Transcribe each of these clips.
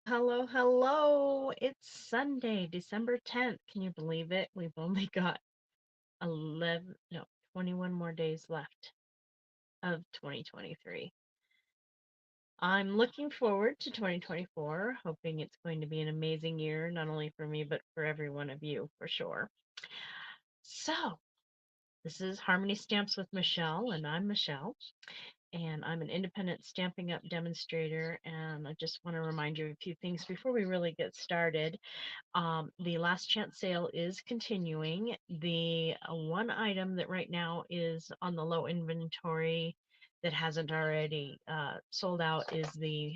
Hello, hello. It's Sunday, December 10th. Can you believe it? We've only got 11, no, 21 more days left of 2023. I'm looking forward to 2024, hoping it's going to be an amazing year, not only for me, but for every one of you, for sure. So, this is Harmony Stamps with Michelle, and I'm Michelle, and I'm an independent Stampin' Up! Demonstrator. And I just want to remind you of a few things before we really get started. The last chance sale is continuing. The one item that right now is on the low inventory that hasn't already sold out is the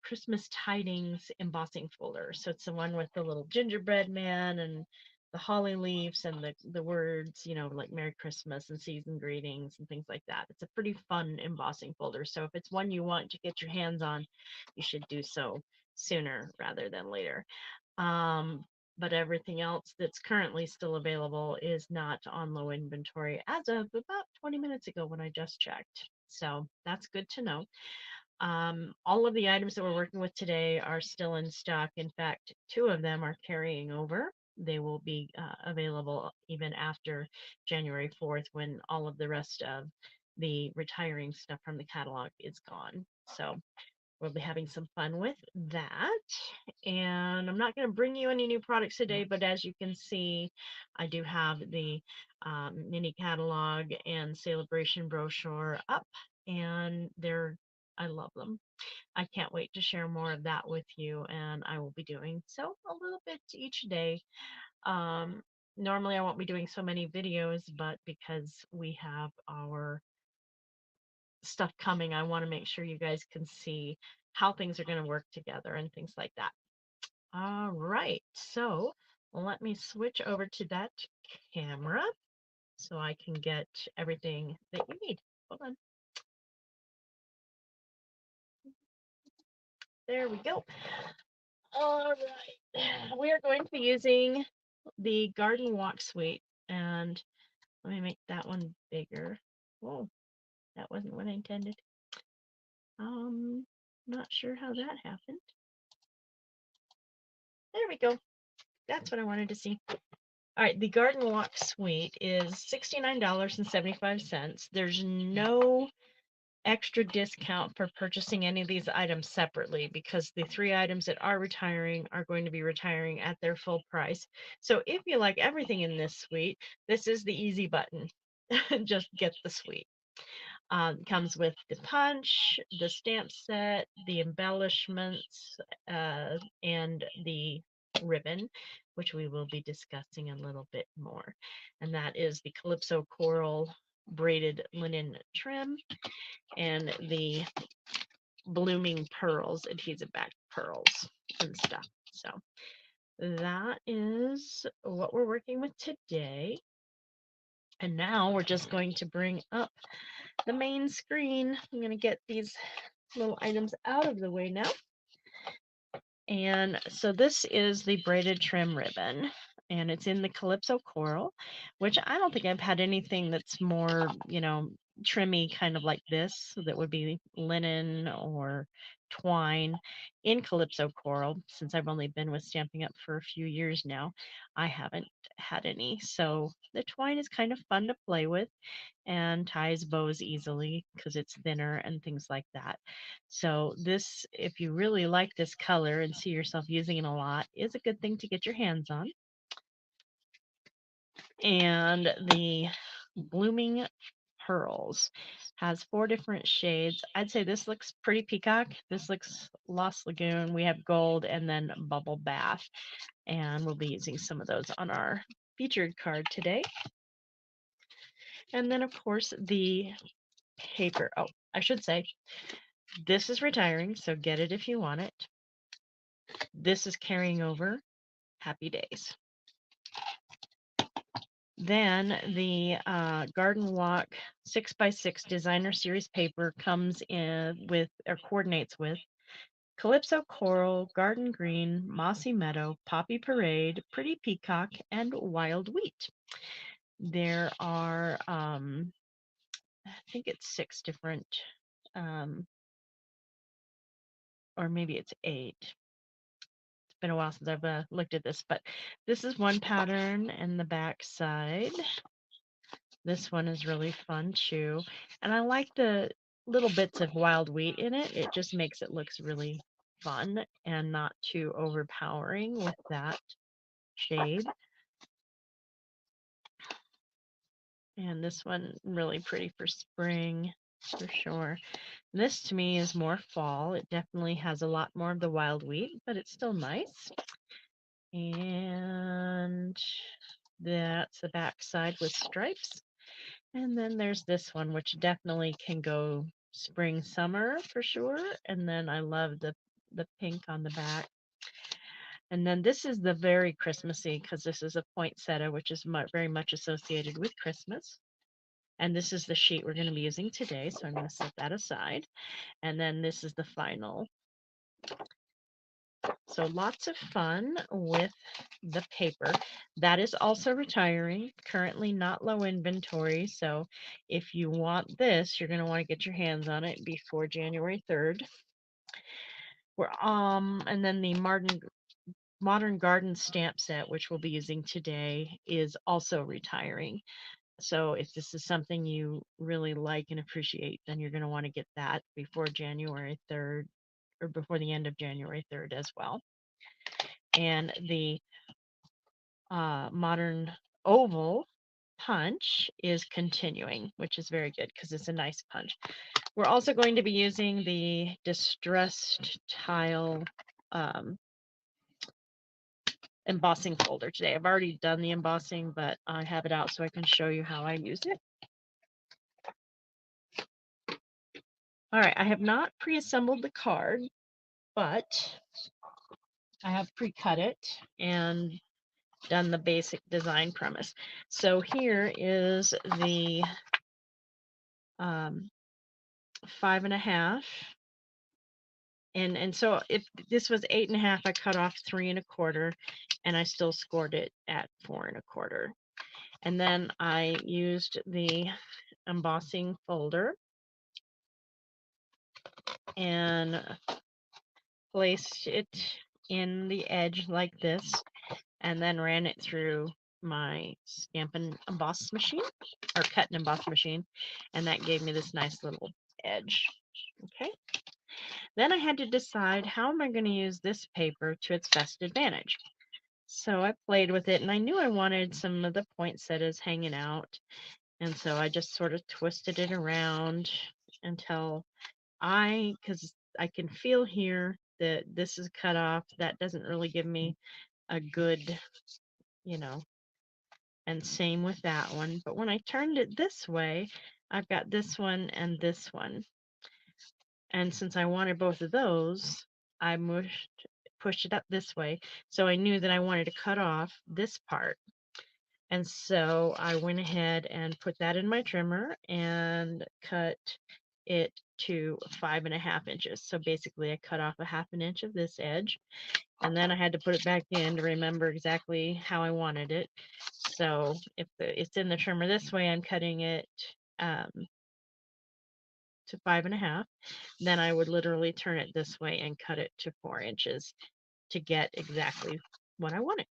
Christmas Tidings embossing folder. So it's the one with the little gingerbread man and the holly leaves and the words, like Merry Christmas and season greetings and things like that. It's a pretty fun embossing folder. So if it's one you want to get your hands on, you should do so sooner rather than later. Um, but everything else that's currently still available is not on low inventory as of about 20 minutes ago when I just checked. So that's good to know. All of the items that we're working with today are still in stock. In fact, two of them are carrying over. They will be available even after January 4th when all of the rest of the retiring stuff from the catalog is gone. So we'll be having some fun with that. And I'm not going to bring you any new products today, but as you can see, I do have the mini catalog and celebration brochure up, and I love them. I can't wait to share more of that with you, and I will be doing so a little bit each day. Um, Normally, I won't be doing so many videos, but because we have our stuff coming, I want to make sure you guys can see how things are going to work together and things like that. All right, so let me switch over to that camera so I can get everything that you need. Hold on. There we go. All right, we are going to be using the Garden Walk Suite, and let me make that one bigger. Whoa, that wasn't what I intended. Not sure how that happened. There we go. That's what I wanted to see. All right, the Garden Walk Suite is $69.75. There's no extra discount for purchasing any of these items separately because the three items that are retiring are going to be retiring at their full price. So if you like everything in this suite, this is the easy button. Just get the suite. Comes with the punch, the stamp set, the embellishments, and the ribbon, which we will be discussing a little bit more. And that is the Calypso Coral braided linen trim and the blooming pearls, adhesive back pearls and stuff. So that is what we're working with today. And now we're just going to bring up the main screen. I'm going to get these little items out of the way now. And so this is the braided trim ribbon, and it's in the Calypso Coral, which I don't think I've had anything that's more, trimmy kind of like this that would be linen or twine in Calypso Coral. Since I've only been with Stamping Up for a few years now, I haven't had any. So the twine is kind of fun to play with and ties bows easily because it's thinner and things like that. So this, if you really like this color and see yourself using it a lot, is a good thing to get your hands on. And the Blooming Pearls has 4 different shades. I'd say this looks pretty peacock. This looks Lost Lagoon. We have gold and then bubble bath. And we'll be using some of those on our featured card today. And then, of course, the paper. Oh, I should say this is retiring, so get it if you want it. This is carrying over. Happy days. Then the Garden Walk 6x6 Designer Series paper comes in with, or coordinates with, Calypso Coral, Garden Green, Mossy Meadow, Poppy Parade, Pretty Peacock, and Wild Wheat. There are, I think it's 6 different or maybe it's 8. It's been a while since I've looked at this, but this is one pattern and the back side. This one is really fun too. And I like the little bits of wild wheat in it. It just makes it looks really fun and not too overpowering with that shade. And this one really pretty for spring for sure. This to me is more fall. It definitely has a lot more of the wild wheat, but it's still nice. And that's the back side with stripes. And then there's this one, which definitely can go spring, summer for sure. And then I love the pink on the back. And then this is the very Christmassy because this is a poinsettia, which is very much associated with Christmas. And this is the sheet we're going to be using today, so I'm going to set that aside. And then this is the final. So lots of fun with the paper. That is also retiring, currently not low inventory. So if you want this, you're going to want to get your hands on it before January 3rd. And then the Modern Garden stamp set, which we'll be using today, is also retiring. So if this is something you really like and appreciate, then you're going to want to get that before January 3rd or before the end of January 3rd as well. And the Modern Oval punch is continuing, which is very good because it's a nice punch. We're also going to be using the Distressed Tile embossing folder today. I've already done the embossing, but I have it out so I can show you how I use it. All right, I have not pre-assembled the card, but I have pre-cut it and done the basic design premise. So here is the 5.5. And so if this was 8.5, I cut off 3.25, and I still scored it at 4.25. And then I used the embossing folder and placed it in the edge like this, and then ran it through my Stampin' Emboss machine or cut and emboss machine, and that gave me this nice little edge. Okay. Then I had to decide, how am I going to use this paper to its best advantage? So I played with it, and I knew I wanted some of the poinsettias hanging out, and so I just sort of twisted it around until because I can feel here that this is cut off. That doesn't really give me a good, and same with that one. But when I turned it this way, I've got this one and this one. And since I wanted both of those, I pushed it up this way. So I knew that I wanted to cut off this part. And so I went ahead and put that in my trimmer and cut it to 5.5 inches. So basically I cut off 1/2 inch of this edge, and then I had to put it back in to remember exactly how I wanted it. So if it's in the trimmer this way, I'm cutting it to 5.5. Then I would literally turn it this way and cut it to 4 inches to get exactly what I wanted.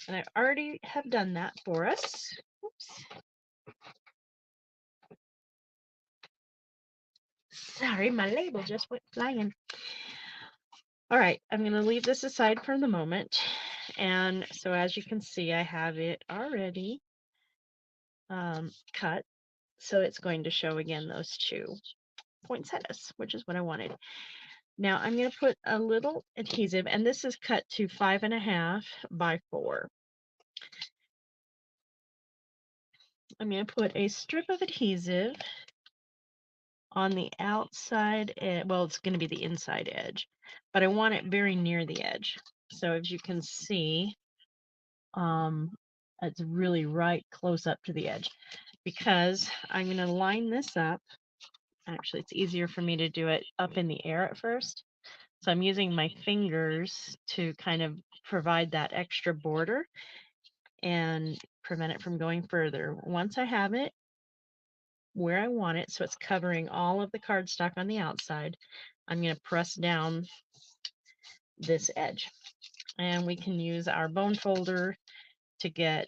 And I already have done that for us. Oops. Sorry, my label just went flying. All right, I'm going to leave this aside for the moment. And so as you can see, I have it already cut. So it's going to show again those 2 poinsettias, which is what I wanted. Now I'm going to put a little adhesive, and this is cut to 5.5 by 4. I'm going to put a strip of adhesive on the outside edge. Well, it's going to be the inside edge, but I want it very near the edge. So as you can see, it's really right close up to the edge, because I'm going to line this up. Actually, it's easier for me to do it up in the air at first. So I'm using my fingers to kind of provide that extra border and prevent it from going further. Once I have it where I want it, so it's covering all of the cardstock on the outside, I'm going to press down this edge. And we can use our bone folder to get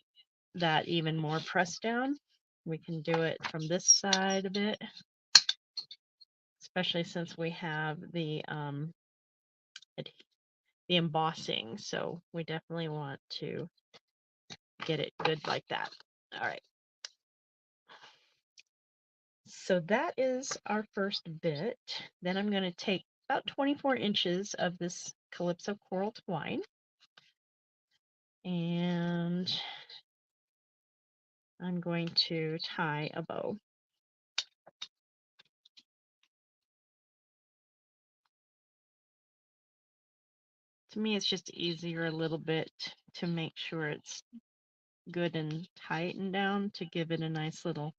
that even more pressed down. We can do it from this side of it, especially since we have the embossing. So we definitely want to get it good like that. All right. So that is our first bit. Then I'm going to take about 24 inches of this Calypso coral twine, and I'm going to tie a bow. To me, it's just easier a little bit to make sure it's good and tightened down to give it a nice little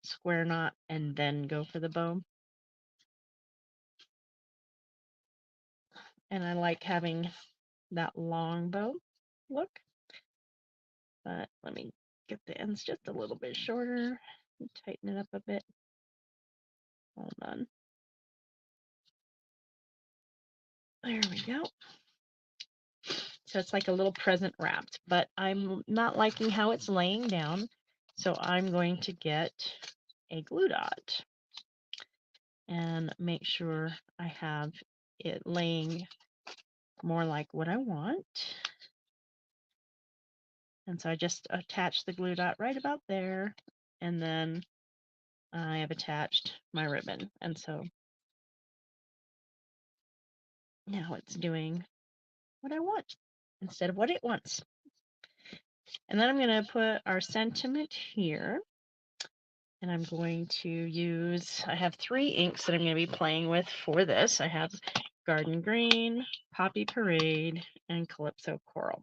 square knot and then go for the bow. And I like having that long bow look, but let me get the ends just a little bit shorter and tighten it up a bit. Hold on. There we go. So it's like a little present wrapped, but I'm not liking how it's laying down. So I'm going to get a glue dot and make sure I have it laying more like what I want. And so I just attach the glue dot right about there, and then I have attached my ribbon. And so now it's doing what I want instead of what it wants. And then I'm going to put our sentiment here. And I'm going to use, I have 3 inks that I'm going to be playing with for this. I have Garden Green, Poppy Parade, and Calypso Coral.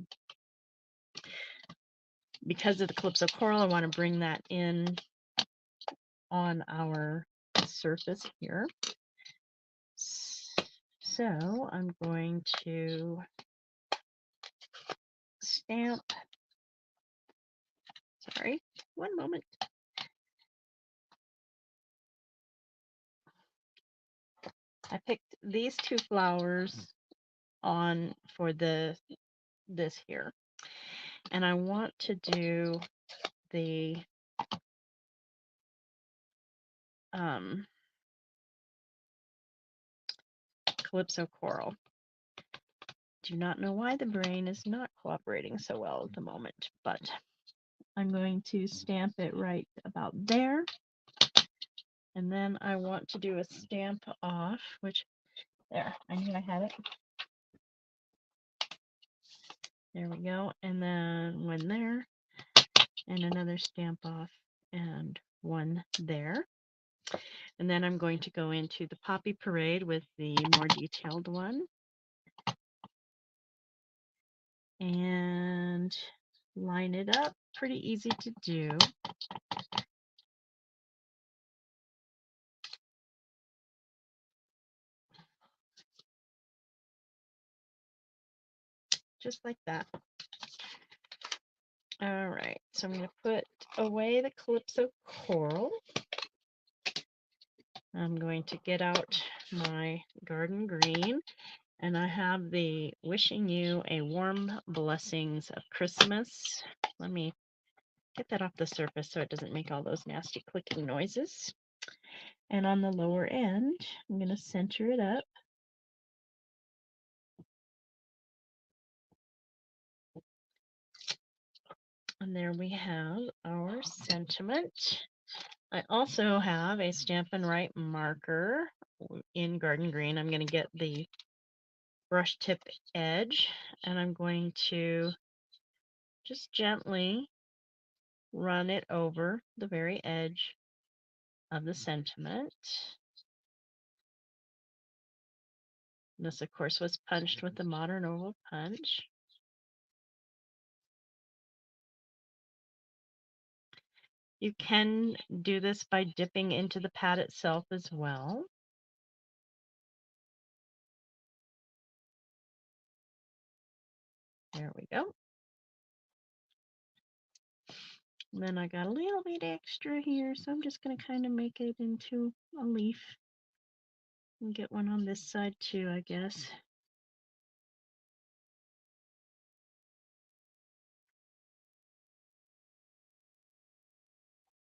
Because of the Calypso Coral, I want to bring that in on our surface here. So I'm going to stamp, sorry, one moment. I picked these 2 flowers on for this here. And I want to do the Calypso Coral. Do not know why the brain is not cooperating so well at the moment, but I'm going to stamp it right about there. And then I want to do a stamp off, which, there, I knew I had it. There we go. And then one there, and another stamp off, and one there. And then I'm going to go into the Poppy Parade with the more detailed one. And line it up. Pretty easy to do. Just like that. All right, so I'm going to put away the Calypso Coral. I'm going to get out my Garden Green, and I have the Wishing You a Warm Blessings of Christmas. Let me get that off the surface so it doesn't make all those nasty clicking noises. And on the lower end, I'm going to center it up. And there we have our sentiment. I also have a Stampin' Write marker in Garden Green. I'm going to get the brush tip edge, and I'm going to just gently run it over the very edge of the sentiment. And this, of course, was punched with the Modern Oval Punch. You can do this by dipping into the pad itself as well. There we go. And then I got a little bit extra here, so I'm just going to kind of make it into a leaf And get one on this side too, I guess.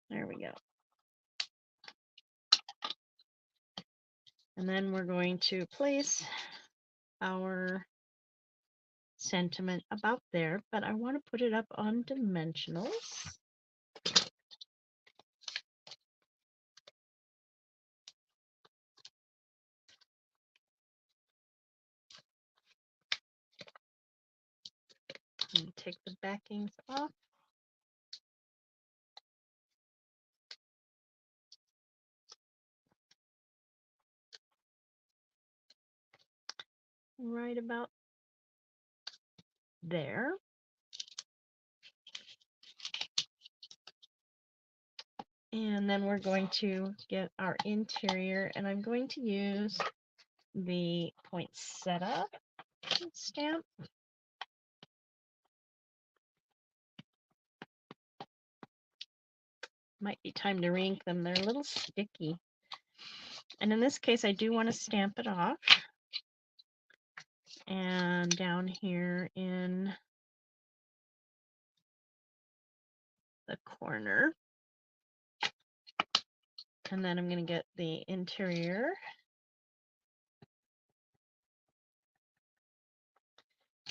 There we go. And then we're going to place our sentiment about there, but I want to put it up on dimensionals. And take the backings off. Right about there. And then we're going to get our interior, and I'm going to use the poinsettia stamp. Might be time to re-ink them. They're a little sticky. And in this case, I do want to stamp it off. And down here in the corner. And then I'm going to get the interior.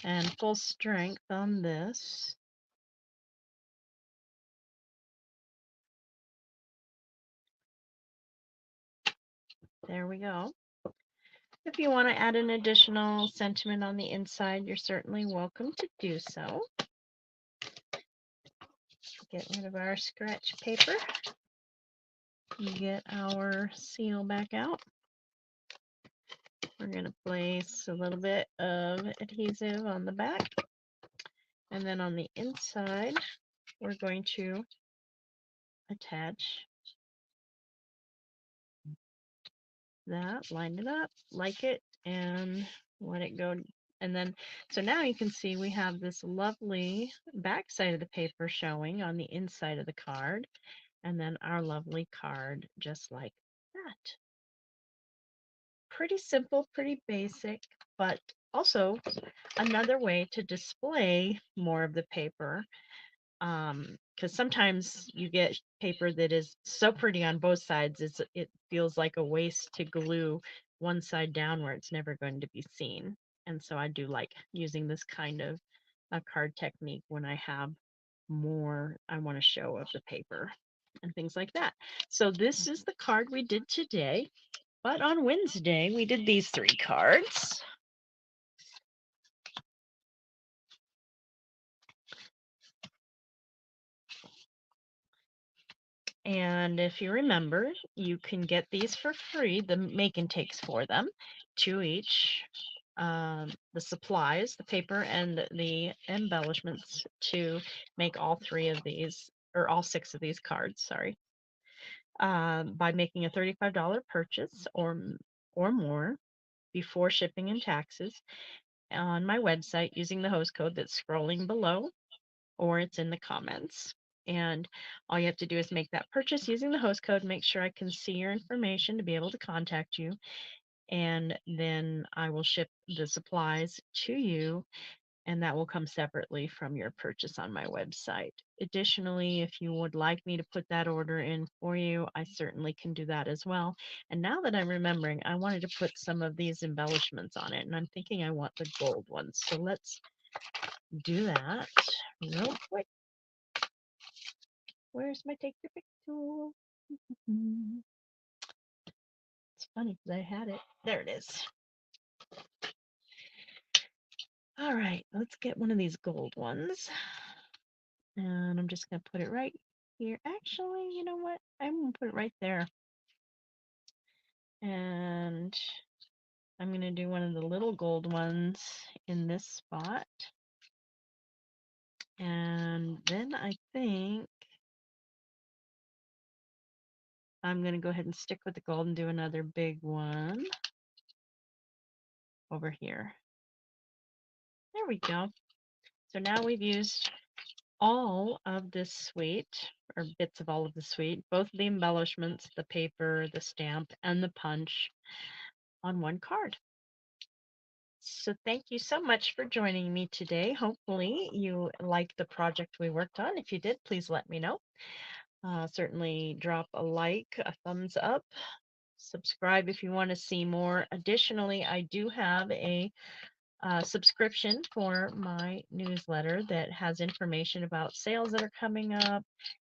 And full strength on this. There we go. If you want to add an additional sentiment on the inside, you're certainly welcome to do so. Get rid of our scratch paper. Get our seal back out. We're going to place a little bit of adhesive on the back. And then on the inside, we're going to attach that, line it up, like it, and let it go. And then, so now you can see we have this lovely back side of the paper showing on the inside of the card, and then our lovely card just like that. Pretty simple, pretty basic, but also another way to display more of the paper. Because sometimes you get paper that is so pretty on both sides, it feels like a waste to glue one side down where it's never going to be seen. And so I do like using this kind of a card technique when I have more I want to show of the paper and things like that. So this is the card we did today, but on Wednesday we did these 3 cards. And if you remember, you can get these for free, the make and takes for them, 2 each. The supplies, the paper, and the embellishments to make all 3 of these, or all 6 of these cards, sorry, by making a $35 purchase or more before shipping and taxes on my website using the host code that's scrolling below, or it's in the comments. And all you have to do is make that purchase using the host code, make sure I can see your information to be able to contact you. And then I will ship the supplies to you, and that will come separately from your purchase on my website. Additionally, if you would like me to put that order in for you, I certainly can do that as well. And now that I'm remembering, I wanted to put some of these embellishments on it, and I'm thinking I want the gold ones. So let's do that real quick. Where's my take your pick tool? It's funny because I had it. There it is. All right, let's get one of these gold ones. And I'm just going to put it right here. Actually, you know what? I'm going to put it right there. And I'm going to do one of the little gold ones in this spot. And then I think I'm going to go ahead and stick with the gold and do another big one over here. There we go. So now we've used all of this suite, or bits of all of the suite, both the embellishments, the paper, the stamp, and the punch. on one card. So thank you so much for joining me today. Hopefully you liked the project we worked on. If you did, please let me know. Certainly drop a like, a thumbs up, subscribe if you want to see more. Additionally, I do have a subscription for my newsletter that has information about sales that are coming up,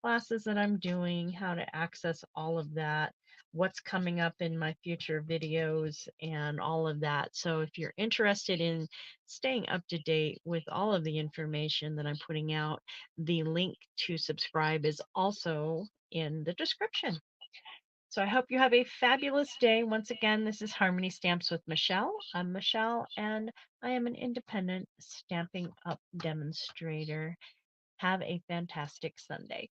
classes that I'm doing, how to access all of that, what's coming up in my future videos, and all of that. So if you're interested in staying up to date with all of the information that I'm putting out, the link to subscribe is also in the description. So I hope you have a fabulous day. Once again, this is Harmony Stamps with Michelle. I'm Michelle, and I am an independent Stampin' Up demonstrator. Have a fantastic Sunday.